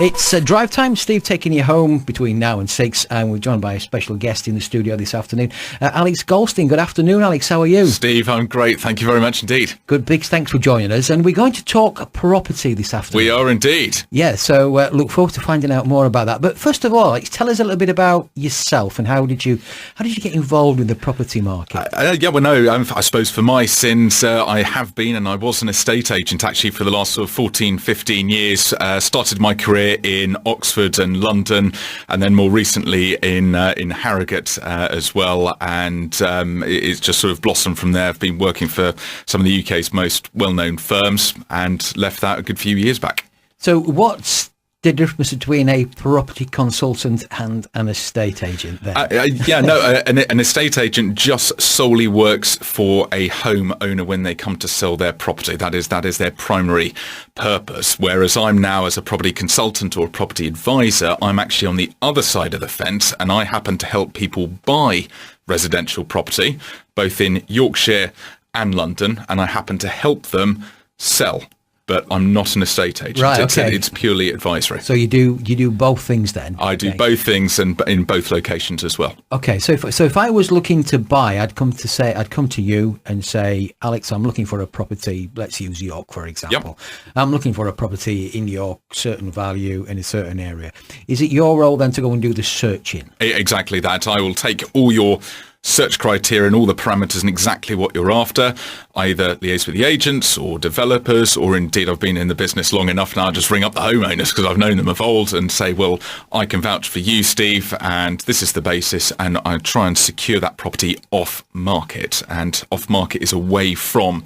It's drive time. Steve taking you home between now and 6, and we're joined by a special guest in the studio this afternoon, Alex Goldstein. Good afternoon, Alex. How are you? Steve, I'm great. Thank you very much indeed. Good. Big thanks for joining us. And we're going to talk property this afternoon. We are indeed. Yeah, so look forward to finding out more about that. But first of all, Alex, tell us a little bit about yourself and how did you get involved with the property market? I suppose for my sins, I have been, and I was an estate agent actually for the last sort of 14, 15 years. Started my career in Oxford and London, and then more recently in Harrogate as well. And it's just sort of blossomed from there. I've been working for some of the UK's most well-known firms and left that a good few years back. So what's the difference between a property consultant and an estate agent then? An estate agent just solely works for a homeowner when they come to sell their property. That is their primary purpose. Whereas I'm now, as a property consultant or a property advisor, I'm actually on the other side of the fence, and I happen to help people buy residential property, both in Yorkshire and London, and I happen to help them sell. But I'm not an estate agent. Right, okay. It's purely advisory. So you do both things then? I do both things, and in both locations as well. Okay, so if I was looking to buy, I'd come to you and say, Alex, I'm looking for a property. Let's use York for example. Yep. I'm looking for a property in York, certain value in a certain area. Is it your role then to go and do the searching? Exactly that. I will take all your search criteria and all the parameters and exactly what you're after, either liaise with the agents or developers, or indeed I've been in the business long enough now, just ring up the homeowners because I've known them of old and say, well, I can vouch for you, Steve, and this is the basis, and I try and secure that property off market. And off market is away from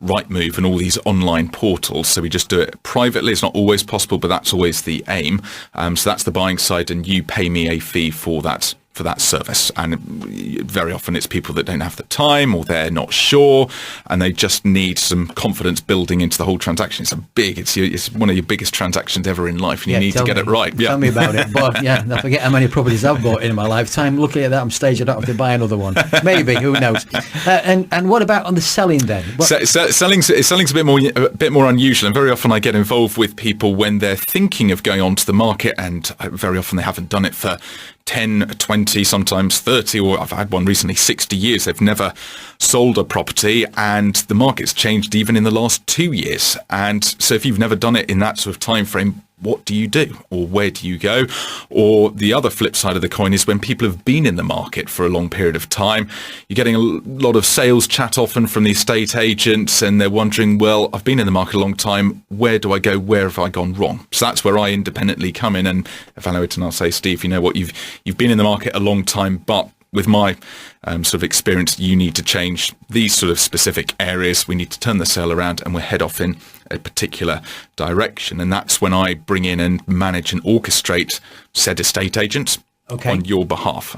Rightmove and all these online portals, so we just do it privately. It's not always possible, but that's always the aim. So that's the buying side, and you pay me a fee for that service. And very often it's people that don't have the time, or they're not sure, and they just need some confidence building into the whole transaction. It's one of your biggest transactions ever in life, and you need to get it right. Tell me about it. But I forget how many properties I've bought in my lifetime. Looking at that, I'm staged. I don't have to buy another one. Maybe, who knows? And what about on the selling then? Selling's a bit more unusual, and very often I get involved with people when they're thinking of going onto the market, and very often they haven't done it for 10, 20, sometimes 30, or I've had one recently, 60 years. They've never sold a property, and the market's changed even in the last 2 years. And so if you've never done it in that sort of time frame, what do you do, or where do you go? Or the other flip side of the coin is when people have been in the market for a long period of time, you're getting a lot of sales chat often from the estate agents, and they're wondering, well, I've been in the market a long time, where do I go? Where have I gone wrong? So that's where I independently come in and evaluate, and I'll say, Steve, you know what, you've been in the market a long time, but with my sort of experience, you need to change these sort of specific areas. We need to turn the sale around, and we'll head off in a particular direction. And that's when I bring in and manage and orchestrate said estate agent on your behalf.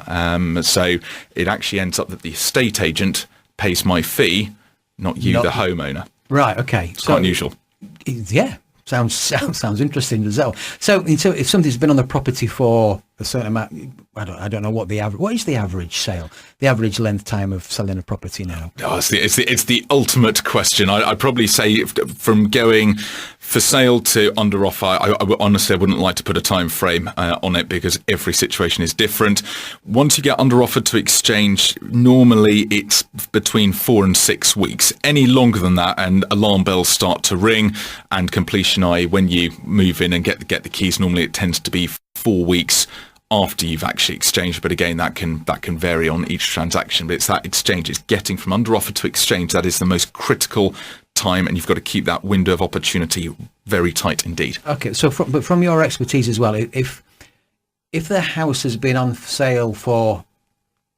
So it actually ends up that the estate agent pays my fee, not the homeowner. Right, okay. It's quite unusual. Yeah. Sounds interesting as well. So if somebody's been on the property for a certain amount, I don't know what is the average sale, the average length time of selling a property now? Oh, it's the ultimate question. I'd probably say from going for sale to under offer, I honestly wouldn't like to put a time frame on it, because every situation is different. Once you get under offer to exchange, normally it's between 4 and 6 weeks. Any longer than that, and alarm bells start to ring, and completion, when you move in and get the keys, normally it tends to be 4 weeks after you've actually exchanged. But again, that can vary on each transaction. But it's that exchange, it's getting from under offer to exchange, that is the most critical time, and you've got to keep that window of opportunity very tight indeed. Okay, so from your expertise as well, if the house has been on sale for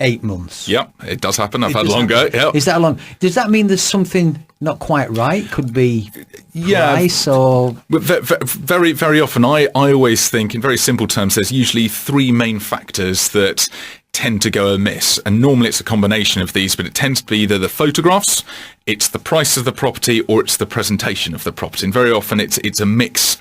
8 months. Yep, it does happen. I've had longer. Yep. Is that long? Does that mean there's something not quite right? Could be price or... Very, very often, I always think in very simple terms, there's usually 3 main factors that tend to go amiss. And normally it's a combination of these, but it tends to be either the photographs, it's the price of the property, or it's the presentation of the property. And very often it's a mix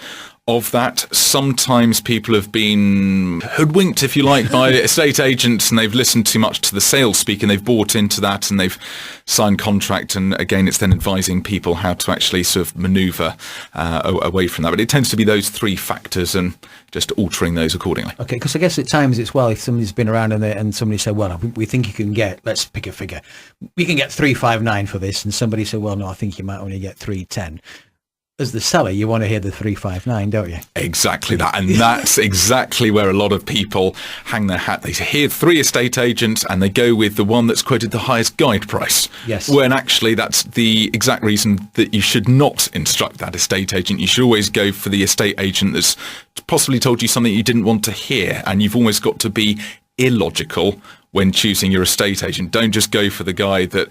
of that. Sometimes people have been hoodwinked, if you like, by estate agents, and they've listened too much to the sales speak, and they've bought into that, and they've signed contract. And again, it's then advising people how to actually sort of manoeuvre away from that. But it tends to be those three factors and just altering those accordingly. Okay, because I guess at times it's, well, if somebody's been around and somebody said, well, we think you can get, let's pick a figure, we can get 359 for this, and somebody said, well, no, I think you might only get 310. As the seller, you want to hear the 359, don't you? Exactly that. And that's exactly where a lot of people hang their hat. They hear three estate agents and they go with the one that's quoted the highest guide price. Yes. When actually that's the exact reason that you should not instruct that estate agent. You should always go for the estate agent that's possibly told you something you didn't want to hear. And you've always got to be illogical when choosing your estate agent. Don't just go for the guy that,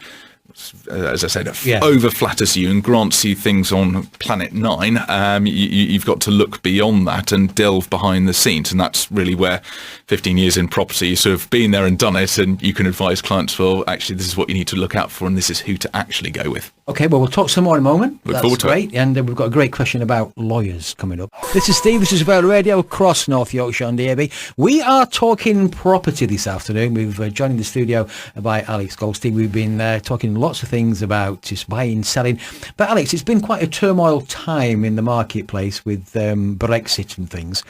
as I said, over flatters you and grants you things on Planet 9. You've got to look beyond that and delve behind the scenes. And that's really where 15 years in property, you've sort of been there and done it, and you can advise clients, well, actually, this is what you need to look out for, and this is who to actually go with. Okay, well, we'll talk some more in a moment. Look forward to it. And we've got a great question about lawyers coming up. This is Steve. This is Vale Radio across North Yorkshire on DAB. We are talking property this afternoon. We've joined in the studio by Alex Goldstein. We've been talking lots of things about just buying, selling. But Alex, it's been quite a turmoil time in the marketplace with Brexit and things.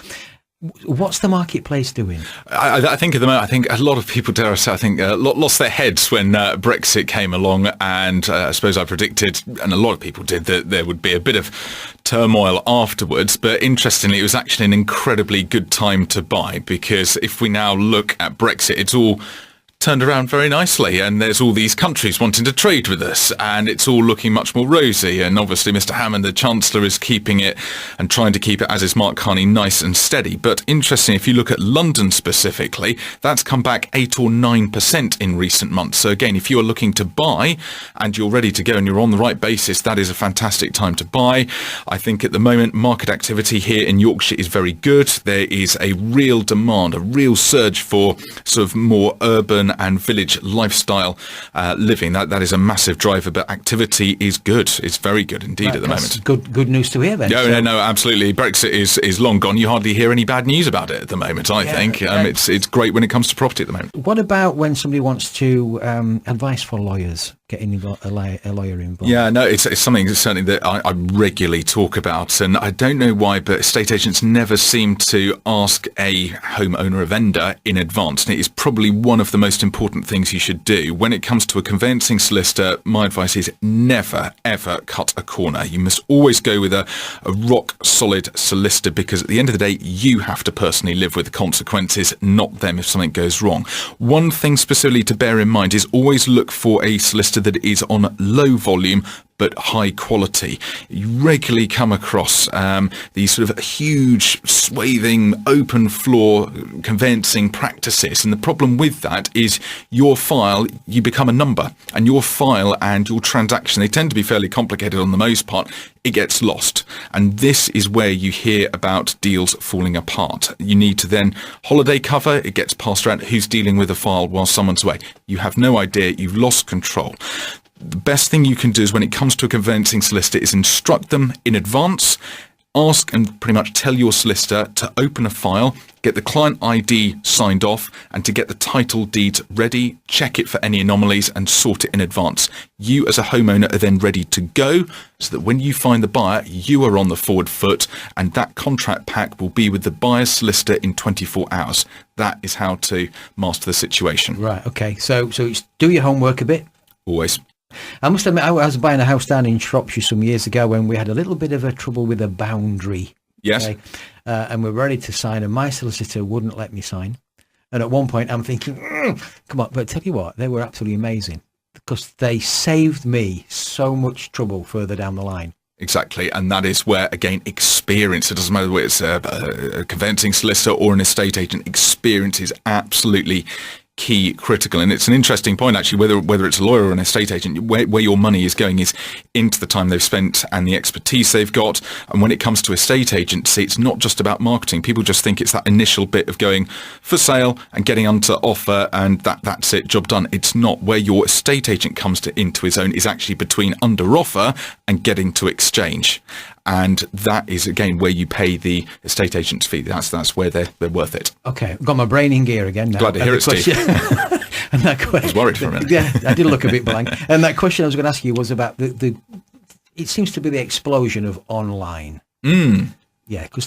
What's the marketplace doing? I think at the moment, I think a lot of people, dare I say, I think lost their heads when Brexit came along, and I suppose I predicted, and a lot of people did, that there would be a bit of turmoil afterwards. But interestingly, it was actually an incredibly good time to buy, because if we now look at Brexit, it's all turned around very nicely, and there's all these countries wanting to trade with us, and it's all looking much more rosy. And obviously Mr Hammond, the Chancellor, is keeping it and trying to keep it, as is Mark Carney, nice and steady. But interesting, if you look at London specifically, that's come back 8 or 9% in recent months. So again, if you're looking to buy and you're ready to go and you're on the right basis, that is a fantastic time to buy. I think at the moment market activity here in Yorkshire is very good. There is a real demand, a real surge for sort of more urban and village lifestyle living. That is a massive driver, but activity is good. It's very good indeed at the moment. Good news to hear then. No, absolutely. Brexit is long gone. You hardly hear any bad news about it at the moment, I think. It's great when it comes to property at the moment. What about when somebody wants to advice for lawyers, getting a lawyer involved? Yeah, no, it's something certainly that I regularly talk about, and I don't know why, but estate agents never seem to ask a homeowner, a vendor, in advance. And it is probably one of the most important things you should do. When it comes to a conveyancing solicitor, my advice is never, ever cut a corner. You must always go with a rock solid solicitor, because at the end of the day, you have to personally live with the consequences, not them if something goes wrong. One thing specifically to bear in mind is always look for a solicitor that is on low volume but high quality. You regularly come across these sort of huge, swathing, open floor conveyancing practices. And the problem with that is your file, you become a number, and your file and your transaction, they tend to be fairly complicated on the most part. It gets lost. And this is where you hear about deals falling apart. You need to then holiday cover. It gets passed around. Who's dealing with a file while someone's away? You have no idea. You've lost control. The best thing you can do is, when it comes to a conveyancing solicitor, is instruct them in advance. Ask and pretty much tell your solicitor to open a file, get the client ID signed off, and to get the title deeds ready, check it for any anomalies, and sort it in advance. You as a homeowner are then ready to go, so that when you find the buyer, you are on the forward foot, and that contract pack will be with the buyer's solicitor in 24 hours. That is how to master the situation. Right, okay. So it's do your homework a bit. Always. I must admit, I was buying a house down in Shropshire some years ago when we had a little bit of a trouble with a boundary. Yes. Okay? And we're ready to sign, and my solicitor wouldn't let me sign. And at one point I'm thinking, come on, but tell you what, they were absolutely amazing, because they saved me so much trouble further down the line. Exactly, and that is where, again, experience, it doesn't matter whether it's a conveyancing solicitor or an estate agent, experience is absolutely key, critical. And it's an interesting point, actually, whether it's a lawyer or an estate agent, where your money is going is into the time they've spent and the expertise they've got. And when it comes to estate agency, it's not just about marketing. People just think it's that initial bit of going for sale and getting onto offer, and that's it, job done. It's not. Where your estate agent comes into his own is actually between under offer and getting to exchange. and that is again where you pay the estate agent's fee. That's where they're worth it. Okay, I've got my brain in gear again now. Glad to hear it, Steve. And that question, I was worried for a minute. Yeah, I did look a bit blank. And that question I was going to ask you was about the it seems to be the explosion of online. Yeah, because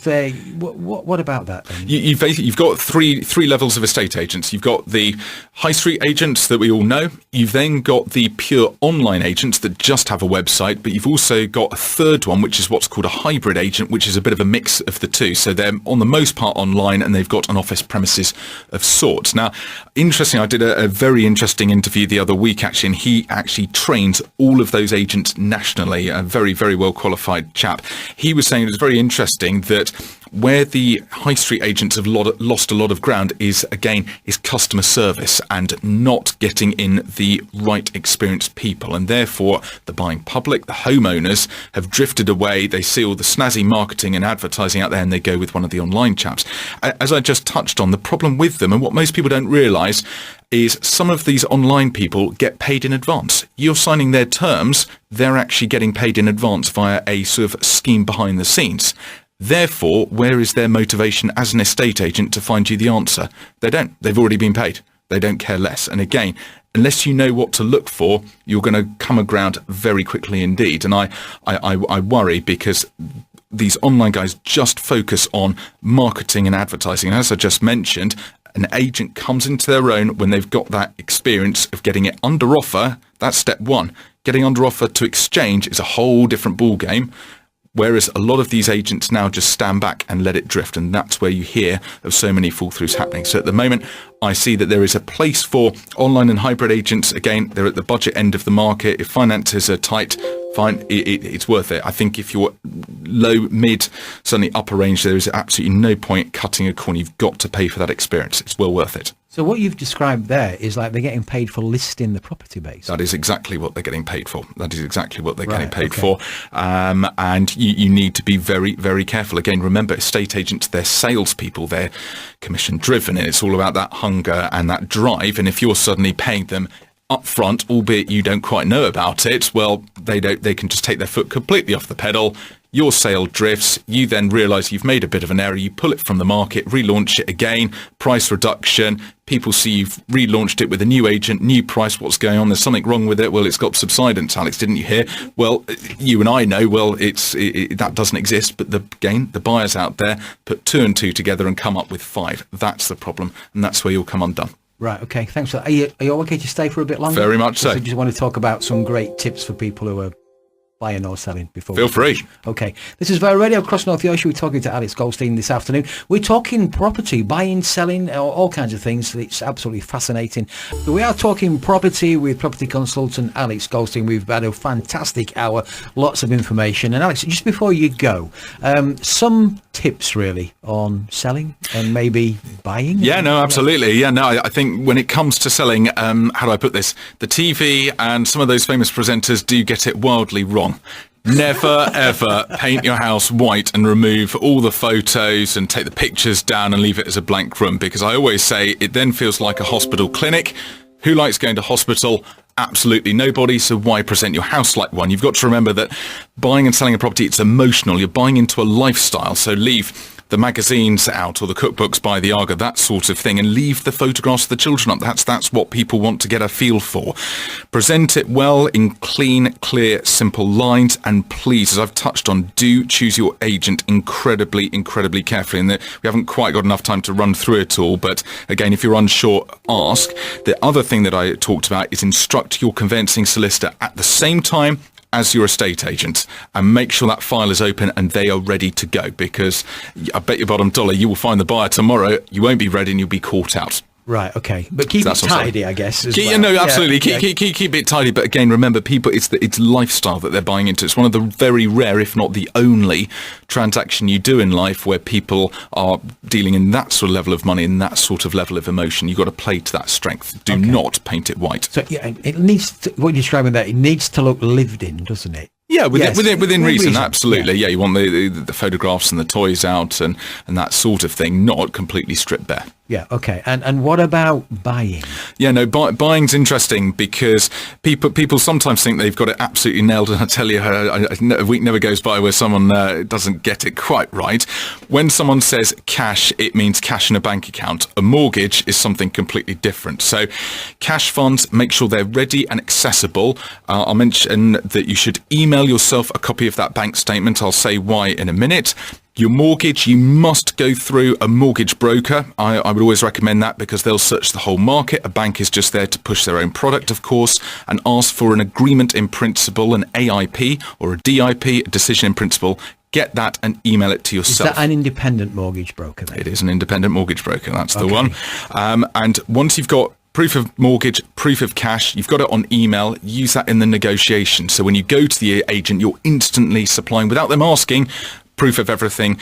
what about that then? You've got three levels of estate agents. You've got the high street agents that we all know. You've then got the pure online agents that just have a website, but you've also got a third one, which is what's called a hybrid agent, which is a bit of a mix of the two. So they're on the most part online, and they've got an office premises of sorts. Now, interesting, I did a very interesting interview the other week, actually, and he actually trains all of those agents nationally, a very, very well qualified chap. He was saying it was very interesting that where the high street agents have lost a lot of ground is customer service and not getting in the right experienced people. And therefore, the buying public, the homeowners, have drifted away. They see all the snazzy marketing and advertising out there and they go with one of the online chaps. As I just touched on, the problem with them, and what most people don't realise, is some of these online people get paid in advance. You're signing their terms, they're actually getting paid in advance via a sort of scheme behind the scenes. Therefore, where is their motivation as an estate agent to find you the answer? They don't. They've already been paid. They don't care less. And again, unless you know what to look for, you're going to come aground very quickly indeed. And I worry because these online guys just focus on marketing and advertising. And as I just mentioned, an agent comes into their own when they've got that experience of getting it under offer. That's step one. Getting under offer to exchange is a whole different ball game. Whereas a lot of these agents now just stand back and let it drift. And that's where you hear of so many fall-throughs happening. So at the moment, I see that there is a place for online and hybrid agents. Again, they're at the budget end of the market. If finances are tight, fine, it's worth it. I think if you're low, mid, certainly upper range, there is absolutely no point cutting a corner. You've got to pay for that experience. It's well worth it. So what you've described there is like they're getting paid for listing the property base. That is exactly what they're getting paid for. That is exactly what they're getting paid for. And you need to be very, very careful. Again, remember, estate agents, they're salespeople. They're commission driven, and it's all about that hunger and that drive. And if you're suddenly paying them up front, albeit you don't quite know about it, well, they can just take their foot completely off the pedal. Your sale drifts, you then realise you've made a bit of an error, you pull it from the market, relaunch it again, price reduction, people see you've relaunched it with a new agent, new price, what's going on, there's something wrong with it, well, it's got subsidence, Alex, didn't you hear? Well, you and I know, well, that doesn't exist, but the buyers out there put 2 and 2 together and come up with 5. That's the problem, and that's where you'll come undone. Right, okay, thanks for that. Are you all okay to stay for a bit longer? Very much so. I just want to talk about some great tips for people who are buying or selling before. Feel free. Okay. This is Vale Radio across North Yorkshire. We're talking to Alex Goldstein this afternoon. We're talking property, buying, selling, all kinds of things. It's absolutely fascinating. But we are talking property with property consultant Alex Goldstein. We've had a fantastic hour, lots of information. And Alex, just before you go, some tips really on selling and maybe buying? Yeah, no, absolutely. Yeah, no, I think when it comes to selling, how do I put this? The TV and some of those famous presenters do get it wildly wrong. Never, ever paint your house white and remove all the photos and take the pictures down and leave it as a blank room, because I always say it then feels like a hospital clinic. Who likes going to hospital? Absolutely nobody. So why present your house like one? You've got to remember that buying and selling a property, it's emotional. You're buying into a lifestyle. So leave the magazines out or the cookbooks by the Arga, that sort of thing, and leave the photographs of the children up. That's what people want to get a feel for. Present it well in clean, clear, simple lines, and please, as I've touched on, do choose your agent incredibly, incredibly carefully. And we haven't quite got enough time to run through it all, but again, if you're unsure, ask. The other thing that I talked about is instruct your conveyancing solicitor at the same time as your estate agent, and make sure that file is open and they are ready to go, because I bet your bottom dollar you will find the buyer tomorrow, you won't be ready and you'll be caught out. Right, okay. But keep it tidy, I guess, as well. No, absolutely. Keep it tidy. But again, remember, people, it's lifestyle that they're buying into. It's one of the very rare, if not the only, transaction you do in life where people are dealing in that sort of level of money and that sort of level of emotion. You've got to play to that strength. Do not paint it white. So, yeah, it needs to, what you're describing there, it needs to look lived in, doesn't it? Yeah, within reason, absolutely. Yeah, you want the photographs and the toys out and that sort of thing, not completely stripped bare. Yeah, okay. And what about buying? Yeah, no, buying's interesting because people sometimes think they've got it absolutely nailed, and I tell you, a week never goes by where someone doesn't get it quite right. When someone says cash, it means cash in a bank account. A mortgage is something completely different. So cash funds, make sure they're ready and accessible. I'll mention that you should email yourself a copy of that bank statement. I'll say why in a minute. Your mortgage, you must go through a mortgage broker. I would always recommend that because they'll search the whole market. A bank is just there to push their own product, of course, and ask for an agreement in principle, an AIP or a DIP, a decision in principle. Get that and email it to yourself. Is that an independent mortgage broker then? It is an independent mortgage broker. That's the one. And once you've got proof of mortgage, proof of cash, you've got it on email, use that in the negotiation. So when you go to the agent, you're instantly supplying, without them asking, proof of everything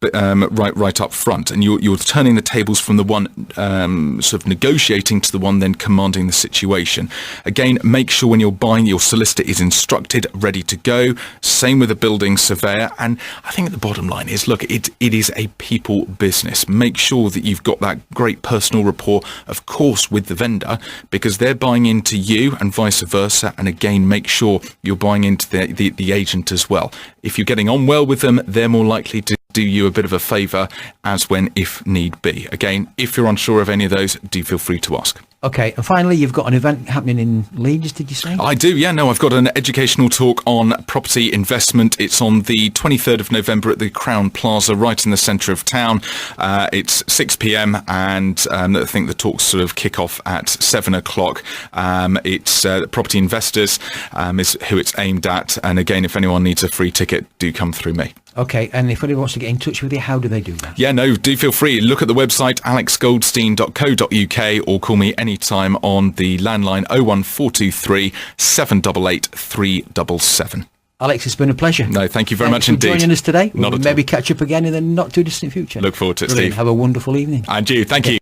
right up front, and you're turning the tables from the one sort of negotiating to the one then commanding the situation. Again, make sure when you're buying, your solicitor is instructed, ready to go. Same with a building surveyor. And I think the bottom line is, look, it is a people business. Make sure that you've got that great personal rapport, of course, with the vendor, because they're buying into you and vice versa. And again, make sure you're buying into the agent as well. If you're getting on well with them, they're more likely to do you a bit of a favour as when, if need be. Again, if you're unsure of any of those, do feel free to ask. Okay, and finally, you've got an event happening in Leeds, did you say? I do, yeah. No, I've got an educational talk on property investment. It's on the 23rd of November at the Crown Plaza, right in the centre of town. It's 6 p.m, and I think the talks sort of kick off at 7 o'clock. It's property investors is who it's aimed at. And again, if anyone needs a free ticket, do come through me. Okay, and if anyone wants to get in touch with you, how do they do that? Yeah, no, do feel free. Look at the website, alexgoldstein.co.uk, or call me anytime on the landline 01423 788 377. Alex, it's been a pleasure. No, thank you very much indeed. Thanks for joining us today. We'll Not at maybe all. catch up again in the not too distant future. Look forward to it, Brilliant. Steve. Have a wonderful evening. And you, thank you.